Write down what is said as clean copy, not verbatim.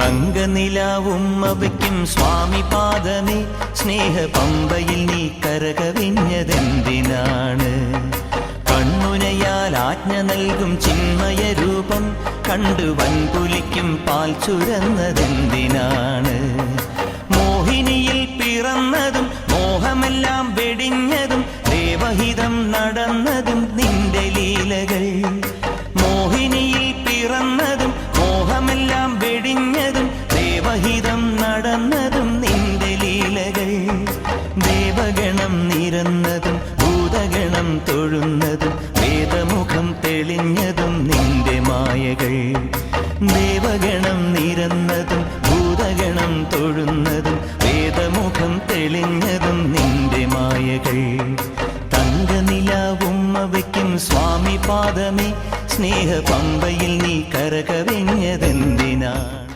തങ്കനിലാവുമ്മവയ്ക്കും സ്വാമി പാദമേ സ്നേഹ പമ്പയിൽ നീ കരകവിഞ്ഞതെന്തിനാണ്? കണ്ണുനയാൽ ആജ്ഞ നൽകും ചിന്മയ രൂപം കണ്ടു വൻപുലിക്കും പാൽ ചുരന്നതെന്തിനാണ്? മോഹിനിയിൽ പിറന്നതും മോഹമെല്ലാം വെടിഞ്ഞതും ദേവഹിതം നടന്നതും നിന്റെ ലീലകൾ. മോഹിനിയിൽ പിറന്നതും മോഹമെല്ലാം വെടിഞ്ഞതും ദേവഹിതം നടന്നതും നിന്റെ ലീലകൾ. ദേവഗണം നിരന്നതും ഭൂതഗണം തൊഴുന്നതും വേദമുഖം തെളിഞ്ഞതും നിന്റെ മായകൾ. ദേവഗണം നിരന്നതും ഭൂതഗണം തൊഴുന്നതും വേദമുഖം തെളിഞ്ഞതും നിന്റെ മായകൾ. തങ്കനിലാവുമ്മവയ്ക്കും സ്വാമി പാദമേ സ്നേഹ പമ്പയിൽ നീ കരകവിഞ്ഞതെന്തിനാണ്?